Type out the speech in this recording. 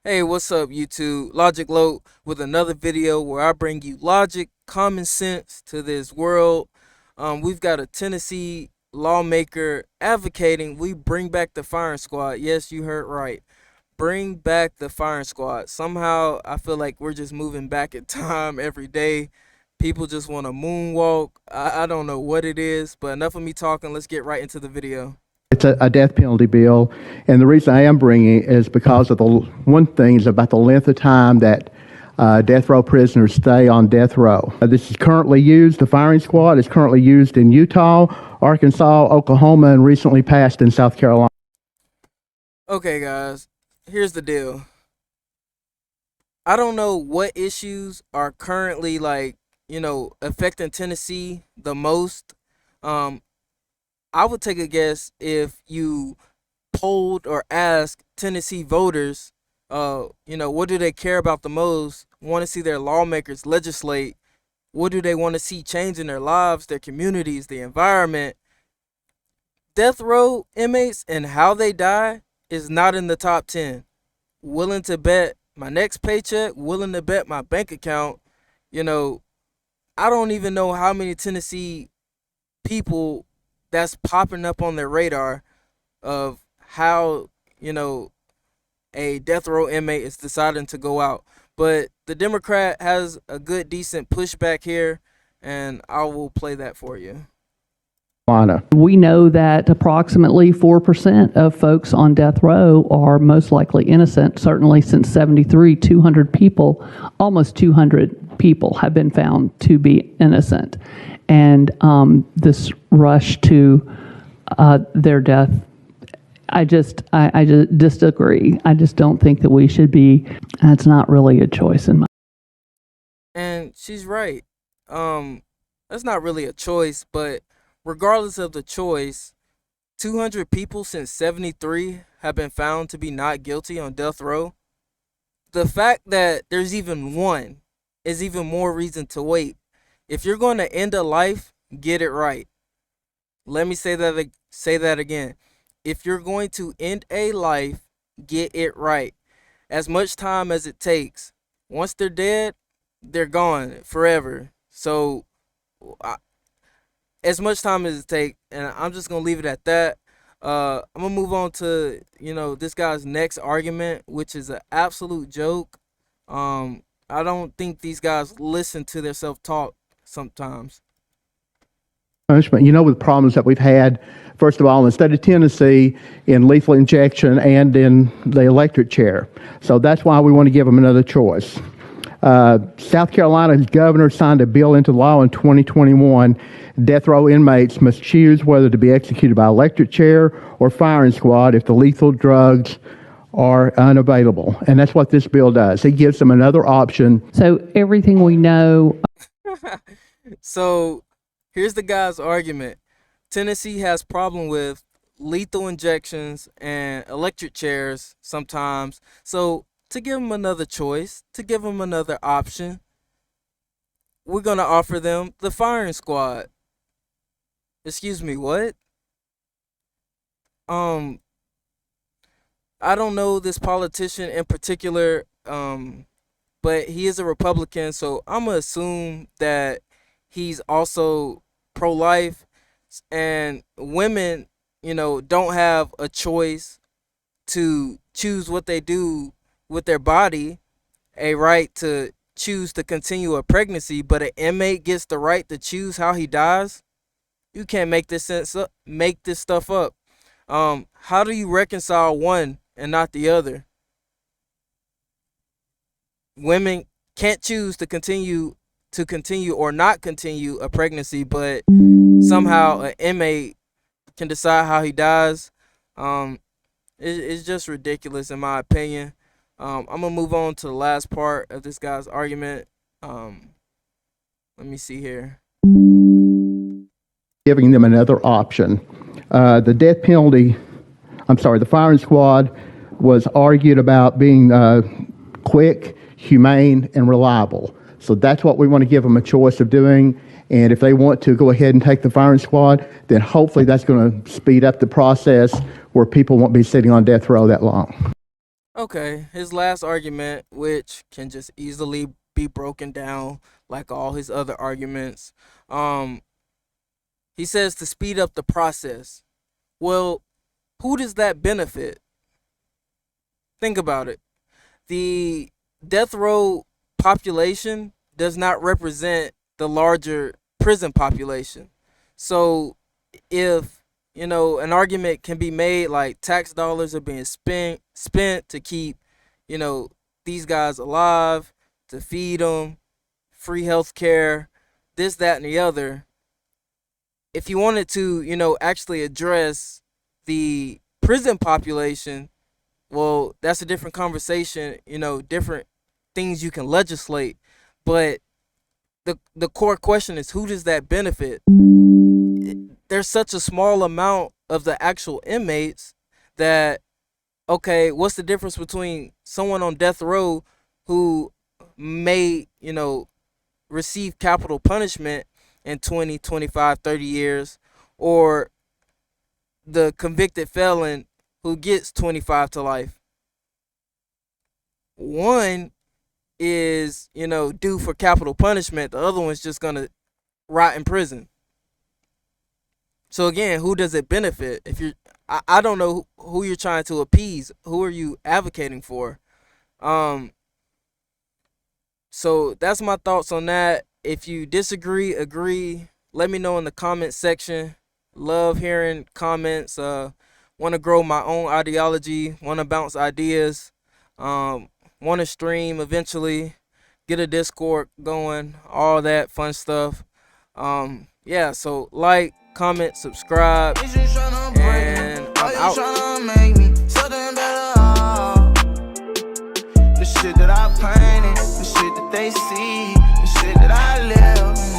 Hey, what's up, YouTube? Logic Low with another video where I bring you logic, common sense to this world. We've got a Tennessee lawmaker advocating we bring back the firing squad. Yes, you heard right. Bring back the firing squad. Somehow, I feel like we're just moving back in time every day. People just want to moonwalk. I don't know what it is, but enough of me talking. Let's get right into the video. It's a death penalty bill, and the reason I am bringing it is because of the one thing is about the length of time that death row prisoners stay on death row. This is currently used, the firing squad is currently used in Utah, Arkansas, Oklahoma, and recently passed in South Carolina. Okay, guys, here's the deal. I don't know what issues are currently affecting Tennessee the most. Um, I would take a guess if you polled or asked Tennessee voters, what do they care about the most? Want to see their lawmakers legislate? What do they want to see change in their lives, their communities, the environment? Death row inmates and how they die is not in the top 10. Willing to bet my next paycheck, willing to bet my bank account. You know, I don't even know how many Tennessee people that's popping up on their radar of how, a death row inmate is deciding to go out. But the Democrat has a good, decent pushback here, and I will play that for you. We know that approximately 4% of folks on death row are most likely innocent. Certainly since 73, 200 people, almost 200 people have been found to be innocent. And this rush to their death, I just disagree. I just don't think that we should be, that's not really a choice in my. And she's right. That's not really a choice, but regardless of the choice, 200 people since 73 have been found to be not guilty on death row. The fact that there's even one is even more reason to wait. If you're going to end a life, get it right. Let me say that again. If you're going to end a life, get it right. As much time as it takes. Once they're dead, they're gone forever. So, as much time as it takes, and I'm just gonna leave it at that. I'm gonna move on to this guy's next argument, which is an absolute joke. I don't think these guys listen to their self-talk sometimes. Punishment, with problems that we've had, first of all, in the state of Tennessee, in lethal injection and in the electric chair. So that's why we want to give them another choice. South Carolina's governor signed a bill into law in 2021. Death row inmates must choose whether to be executed by electric chair or firing squad if the lethal drugs are unavailable. And that's what this bill does. It gives them another option. So everything we know. So here's the guy's argument. Tennessee has problem with lethal injections and electric chairs sometimes. So to give them another choice, to give them another option, we're going to offer them the firing squad. Excuse me, what? I don't know this politician in particular, but he is a Republican, so I'm going to assume that he's also pro-life, and women, don't have a choice to choose what they do with their body, a right to choose to continue a pregnancy, but an inmate gets the right to choose how he dies. You can't make this stuff up. How do you reconcile one and not the other? Women can't choose to continue or not continue a pregnancy, but somehow an inmate can decide how he dies. It's just ridiculous in my opinion. I'm gonna move on to the last part of this guy's argument. Let me see here. Giving them another option. The firing squad was argued about being quick, humane, and reliable. So that's what we want to give them a choice of doing. And if they want to go ahead and take the firing squad, then hopefully that's going to speed up the process where people won't be sitting on death row that long. Okay, his last argument, which can just easily be broken down like all his other arguments, um, he says to speed up the process. Well, who does that benefit? Think about it. The death row population does not represent the larger prison population. So if an argument can be made like tax dollars are being spent to keep you know these guys alive, to feed them, free health care, this, that, and the other. If you wanted to actually address the prison population, well, that's a different conversation, different things you can legislate. But the core question is, who does that benefit? There's such a small amount of the actual inmates that, okay, what's the difference between someone on death row who may, receive capital punishment in 20, 25, 30 years, or the convicted felon who gets 25 to life? One is, due for capital punishment. The other one's just gonna rot in prison. So again, who does it benefit? If you're, I don't know who you're trying to appease. Who are you advocating for? Um, so that's my thoughts on that. If you disagree, agree, let me know in the comment section. Love hearing comments. Want to grow my own ideology. Want to bounce ideas. Want to stream eventually. Get a Discord going. All that fun stuff. Yeah. So like, comment, subscribe, and I'm out. The shit that I painted, the shit that they see, the shit that I live.